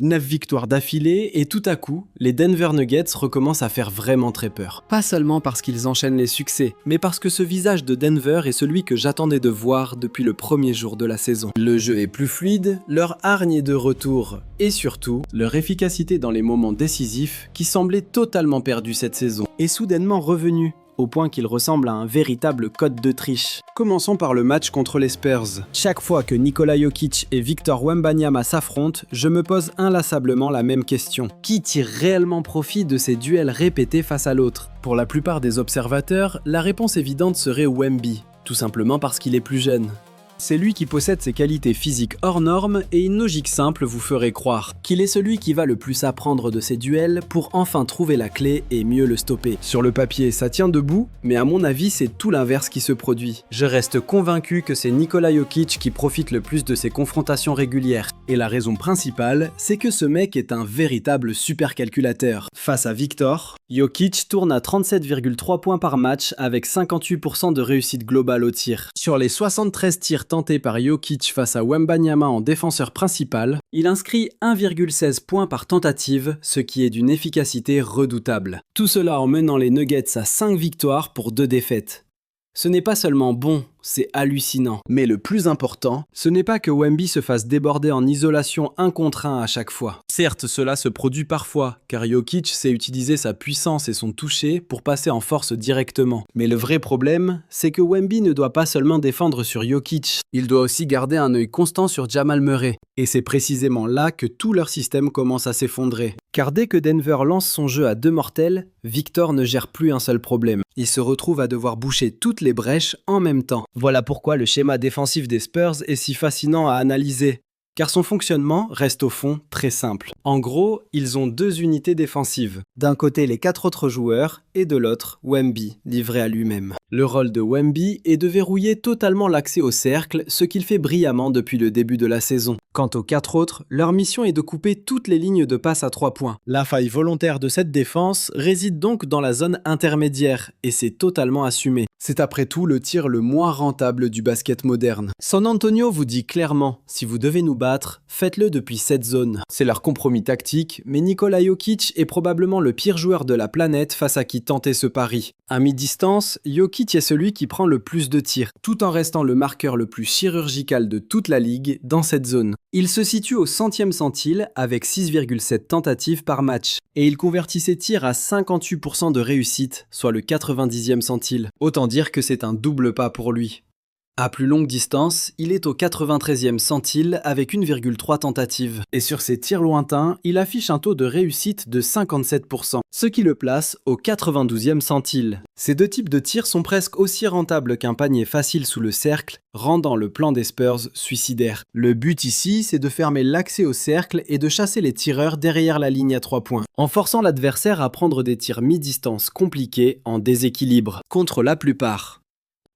9 victoires d'affilée et tout à coup, les Denver Nuggets recommencent à faire vraiment très peur. Pas seulement parce qu'ils enchaînent les succès, mais parce que ce visage de Denver est celui que j'attendais de voir depuis le premier jour de la saison. Le jeu est plus fluide, leur hargne est de retour, et surtout, leur efficacité dans les moments décisifs qui semblait totalement perdue cette saison, est soudainement revenue, au point qu'il ressemble à un véritable code de triche. Commençons par le match contre les Spurs. Chaque fois que Nikola Jokic et Victor Wembanyama s'affrontent, je me pose inlassablement la même question. Qui tire réellement profit de ces duels répétés face à l'autre? Pour la plupart des observateurs, la réponse évidente serait Wemby, tout simplement parce qu'il est plus jeune. C'est lui qui possède ses qualités physiques hors normes et une logique simple vous ferait croire qu'il est celui qui va le plus apprendre de ces duels pour enfin trouver la clé et mieux le stopper. Sur le papier, ça tient debout, mais à mon avis, c'est tout l'inverse qui se produit. Je reste convaincu que c'est Nikola Jokic qui profite le plus de ces confrontations régulières. Et la raison principale, c'est que ce mec est un véritable supercalculateur. Face à Victor, Jokic tourne à 37,3 points par match avec 58% de réussite globale au tir. Sur les 73 tirs tenté par Jokic face à Wembanyama en défenseur principal, il inscrit 1,16 points par tentative, ce qui est d'une efficacité redoutable. Tout cela en menant les Nuggets à 5 victoires pour 2 défaites. Ce n'est pas seulement bon, c'est hallucinant. Mais le plus important, ce n'est pas que Wemby se fasse déborder en isolation 1 contre 1 à chaque fois. Certes, cela se produit parfois, car Jokic sait utiliser sa puissance et son toucher pour passer en force directement. Mais le vrai problème, c'est que Wemby ne doit pas seulement défendre sur Jokic, il doit aussi garder un œil constant sur Jamal Murray. Et c'est précisément là que tout leur système commence à s'effondrer. Car dès que Denver lance son jeu à 2 mortels, Victor ne gère plus un seul problème. Il se retrouve à devoir boucher toutes les brèches en même temps. Voilà pourquoi le schéma défensif des Spurs est si fascinant à analyser. Car son fonctionnement reste au fond très simple. En gros, ils ont 2 unités défensives. D'un côté les 4 autres joueurs et de l'autre Wemby, livré à lui-même. Le rôle de Wemby est de verrouiller totalement l'accès au cercle, ce qu'il fait brillamment depuis le début de la saison. Quant aux 4 autres, leur mission est de couper toutes les lignes de passe à 3 points. La faille volontaire de cette défense réside donc dans la zone intermédiaire, et c'est totalement assumé. C'est après tout le tir le moins rentable du basket moderne. San Antonio vous dit clairement, si vous devez nous battre, faites-le depuis cette zone. C'est leur compromis tactique, mais Nikola Jokic est probablement le pire joueur de la planète face à qui tenter ce pari. À mi-distance, Jokic est celui qui prend le plus de tirs, tout en restant le marqueur le plus chirurgical de toute la ligue dans cette zone. Il se situe au 100e centile avec 6,7 tentatives par match, et il convertit ses tirs à 58% de réussite, soit le 90e centile. Autant dire que c'est un double pas pour lui. À plus longue distance, il est au 93e centile avec 1,3 tentatives. Et sur ses tirs lointains, il affiche un taux de réussite de 57%, ce qui le place au 92e centile. Ces 2 types de tirs sont presque aussi rentables qu'un panier facile sous le cercle, rendant le plan des Spurs suicidaire. Le but ici, c'est de fermer l'accès au cercle et de chasser les tireurs derrière la ligne à 3 points, en forçant l'adversaire à prendre des tirs mi-distance compliqués en déséquilibre, contre la plupart.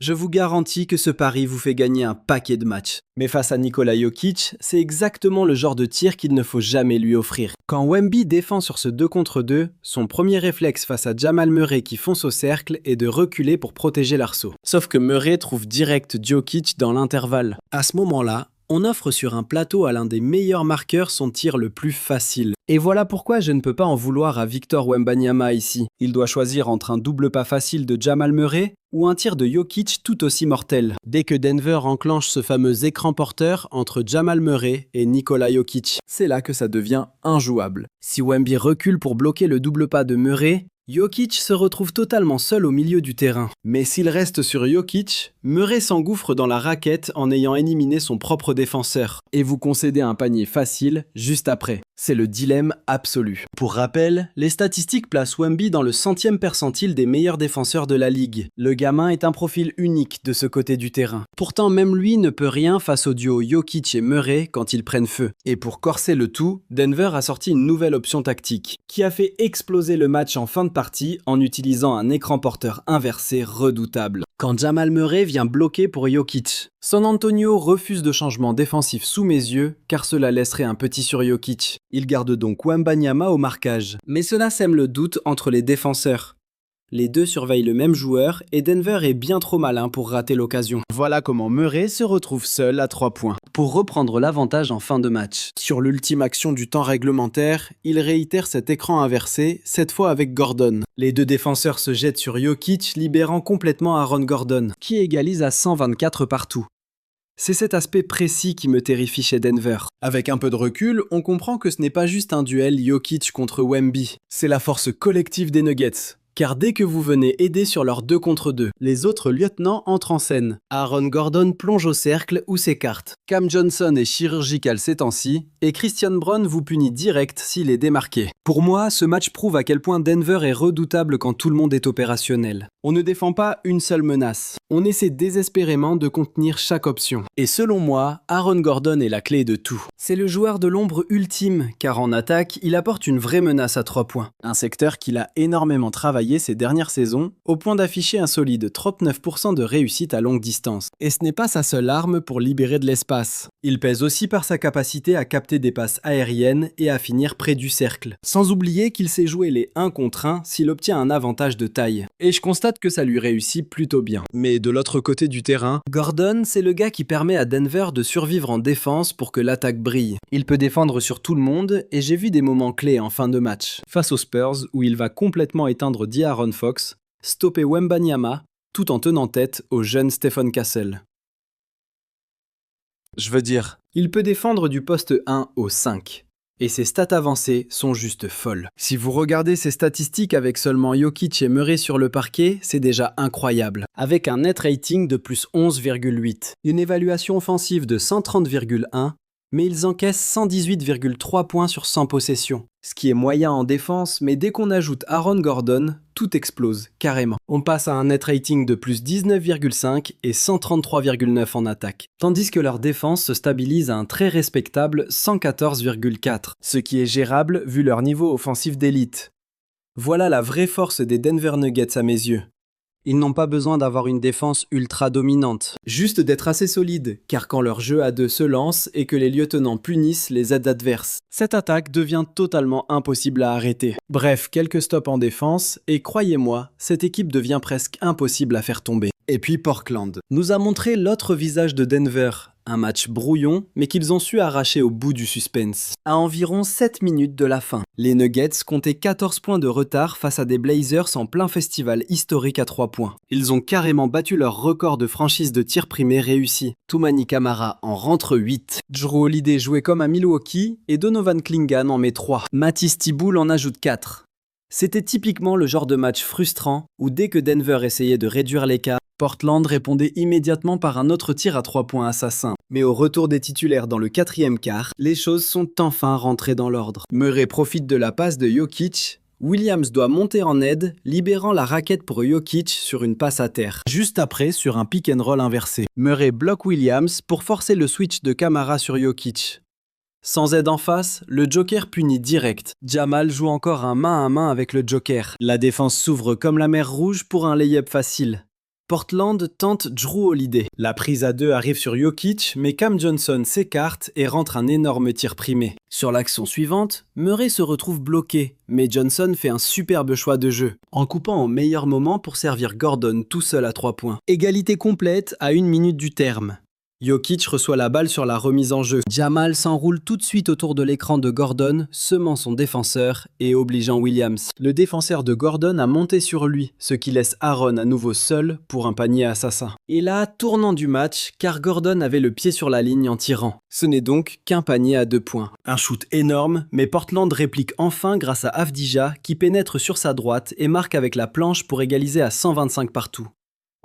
Je vous garantis que ce pari vous fait gagner un paquet de matchs. Mais face à Nikola Jokic, c'est exactement le genre de tir qu'il ne faut jamais lui offrir. Quand Wemby défend sur ce 2 contre 2, son premier réflexe face à Jamal Murray qui fonce au cercle est de reculer pour protéger l'arceau. Sauf que Murray trouve direct Jokic dans l'intervalle. À ce moment-là, on offre sur un plateau à l'un des meilleurs marqueurs son tir le plus facile. Et voilà pourquoi je ne peux pas en vouloir à Victor Wembanyama ici. Il doit choisir entre un double pas facile de Jamal Murray ou un tir de Jokic tout aussi mortel. Dès que Denver enclenche ce fameux écran porteur entre Jamal Murray et Nikola Jokic, c'est là que ça devient injouable. Si Wemby recule pour bloquer le double pas de Murray, Jokic se retrouve totalement seul au milieu du terrain. Mais s'il reste sur Jokic, Murray s'engouffre dans la raquette en ayant éliminé son propre défenseur. Et vous concédez un panier facile juste après. C'est le dilemme absolu. Pour rappel, les statistiques placent Wemby dans le 100e percentile des meilleurs défenseurs de la ligue. Le gamin est un profil unique de ce côté du terrain. Pourtant, même lui ne peut rien face au duo Jokic et Murray quand ils prennent feu. Et pour corser le tout, Denver a sorti une nouvelle option tactique, qui a fait exploser le match en fin de partie en utilisant un écran porteur inversé redoutable. Quand Jamal Murray vient bloquer pour Jokic, San Antonio refuse de changement défensif sous mes yeux car cela laisserait un petit sur Jokic. Il garde donc Wembanyama au marquage. Mais cela sème le doute entre les défenseurs. Les deux surveillent le même joueur et Denver est bien trop malin pour rater l'occasion. Voilà comment Murray se retrouve seul à 3 points. Pour reprendre l'avantage en fin de match. Sur l'ultime action du temps réglementaire, il réitère cet écran inversé, cette fois avec Gordon. Les deux défenseurs se jettent sur Jokic, libérant complètement Aaron Gordon, qui égalise à 124 partout. C'est cet aspect précis qui me terrifie chez Denver. Avec un peu de recul, on comprend que ce n'est pas juste un duel Jokic contre Wemby, c'est la force collective des Nuggets. Car dès que vous venez aider sur leur 2 contre 2, les autres lieutenants entrent en scène. Aaron Gordon plonge au cercle ou s'écarte. Cam Johnson est chirurgical ces temps-ci, et Christian Braun vous punit direct s'il est démarqué. Pour moi, ce match prouve à quel point Denver est redoutable quand tout le monde est opérationnel. On ne défend pas une seule menace. On essaie désespérément de contenir chaque option. Et selon moi, Aaron Gordon est la clé de tout. C'est le joueur de l'ombre ultime, car en attaque, il apporte une vraie menace à 3 points. Un secteur qu'il a énormément travaillé ces dernières saisons, au point d'afficher un solide 39% de réussite à longue distance. Et ce n'est pas sa seule arme pour libérer de l'espace. Il pèse aussi par sa capacité à capter des passes aériennes et à finir près du cercle. Sans oublier qu'il sait jouer les 1 contre 1 s'il obtient un avantage de taille. Et je constate que ça lui réussit plutôt bien. Mais de l'autre côté du terrain, Gordon, c'est le gars qui permet à Denver de survivre en défense pour que l'attaque brille. Il peut défendre sur tout le monde et j'ai vu des moments clés en fin de match. Face aux Spurs où il va complètement éteindre De'Aaron Fox, stopper Wembanyama, tout en tenant tête au jeune Stephen Castle. Je veux dire, il peut défendre du poste 1 au 5. Et ses stats avancées sont juste folles. Si vous regardez ses statistiques avec seulement Jokic et Murray sur le parquet, c'est déjà incroyable. Avec un net rating de plus 11,8, une évaluation offensive de 130,1, mais ils encaissent 118,3 points sur 100 possessions. Ce qui est moyen en défense, mais dès qu'on ajoute Aaron Gordon, tout explose, carrément. On passe à un net rating de plus 19,5 et 133,9 en attaque. Tandis que leur défense se stabilise à un très respectable 114,4, ce qui est gérable vu leur niveau offensif d'élite. Voilà la vraie force des Denver Nuggets à mes yeux. Ils n'ont pas besoin d'avoir une défense ultra dominante, juste d'être assez solides, car quand leur jeu à 2 se lance et que les lieutenants punissent les aides adverses, cette attaque devient totalement impossible à arrêter. Bref, quelques stops en défense, et croyez-moi, cette équipe devient presque impossible à faire tomber. Et puis Portland nous a montré l'autre visage de Denver. Un match brouillon, mais qu'ils ont su arracher au bout du suspense. À environ 7 minutes de la fin, les Nuggets comptaient 14 points de retard face à des Blazers en plein festival historique à 3 points. Ils ont carrément battu leur record de franchise de tir primé réussi. Toumani Camara en rentre 8. Jrue Holiday jouait comme à Milwaukee et Donovan Clingan en met 3. Matisse Thybulle en ajoute 4. C'était typiquement le genre de match frustrant où dès que Denver essayait de réduire l'écart, Portland répondait immédiatement par un autre tir à 3 points assassin. Mais au retour des titulaires dans le 4e quart, les choses sont enfin rentrées dans l'ordre. Murray profite de la passe de Jokic. Williams doit monter en aide, libérant la raquette pour Jokic sur une passe à terre. Juste après, sur un pick and roll inversé. Murray bloque Williams pour forcer le switch de Camara sur Jokic. Sans aide en face, le Joker punit direct. Jamal joue encore un main à main avec le Joker. La défense s'ouvre comme la mer Rouge pour un lay-up facile. Portland tente Jrue Holiday. La prise à 2 arrive sur Jokic, mais Cam Johnson s'écarte et rentre un énorme tir primé. Sur l'action suivante, Murray se retrouve bloqué, mais Johnson fait un superbe choix de jeu, en coupant au meilleur moment pour servir Gordon tout seul à 3 points. Égalité complète à 1 minute du terme. Jokic reçoit la balle sur la remise en jeu. Jamal s'enroule tout de suite autour de l'écran de Gordon, semant son défenseur et obligeant Williams. Le défenseur de Gordon a monté sur lui, ce qui laisse Aaron à nouveau seul pour un panier assassin. Et là, tournant du match, car Gordon avait le pied sur la ligne en tirant. Ce n'est donc qu'un panier à 2 points. Un shoot énorme, mais Portland réplique enfin grâce à Avdija qui pénètre sur sa droite et marque avec la planche pour égaliser à 125 partout.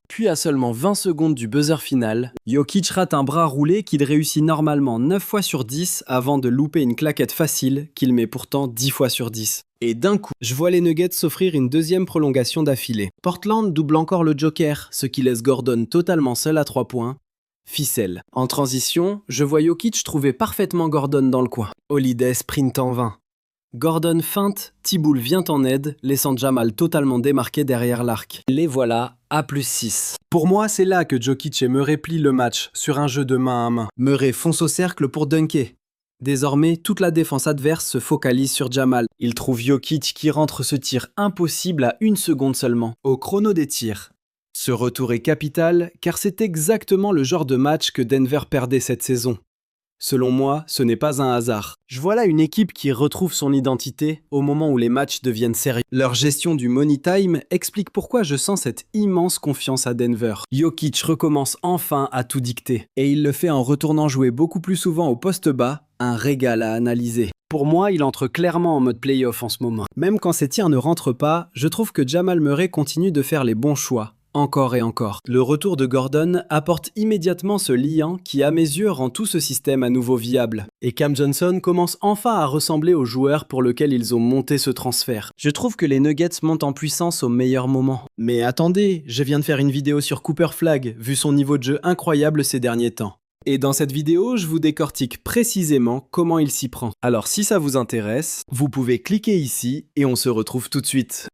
Puis à seulement 20 secondes du buzzer final, Jokic rate un bras roulé qu'il réussit normalement 9 fois sur 10 avant de louper une claquette facile qu'il met pourtant 10 fois sur 10. Et d'un coup, je vois les Nuggets s'offrir une deuxième prolongation d'affilée. Portland double encore le Joker, ce qui laisse Gordon totalement seul à 3 points. Ficelle. En transition, je vois Jokic trouver parfaitement Gordon dans le coin. Holiday sprint en vain. Gordon feinte, Thybulle vient en aide, laissant Jamal totalement démarqué derrière l'arc. Les voilà à plus 6. Pour moi, c'est là que Jokic et Murray plient le match, sur un jeu de main à main. Murray fonce au cercle pour dunker. Désormais, toute la défense adverse se focalise sur Jamal. Il trouve Jokic qui rentre ce tir impossible à 1 seconde seulement, au chrono des tirs. Ce retour est capital, car c'est exactement le genre de match que Denver perdait cette saison. Selon moi, ce n'est pas un hasard. Je vois là une équipe qui retrouve son identité au moment où les matchs deviennent sérieux. Leur gestion du money time explique pourquoi je sens cette immense confiance à Denver. Jokic recommence enfin à tout dicter. Et il le fait en retournant jouer beaucoup plus souvent au poste bas, un régal à analyser. Pour moi, il entre clairement en mode playoff en ce moment. Même quand ses tirs ne rentrent pas, je trouve que Jamal Murray continue de faire les bons choix. Encore et encore. Le retour de Gordon apporte immédiatement ce liant qui, à mes yeux, rend tout ce système à nouveau viable. Et Cam Johnson commence enfin à ressembler au joueur pour lequel ils ont monté ce transfert. Je trouve que les Nuggets montent en puissance au meilleur moment. Mais attendez, je viens de faire une vidéo sur Cooper Flagg, vu son niveau de jeu incroyable ces derniers temps. Et dans cette vidéo, je vous décortique précisément comment il s'y prend. Alors si ça vous intéresse, vous pouvez cliquer ici et on se retrouve tout de suite.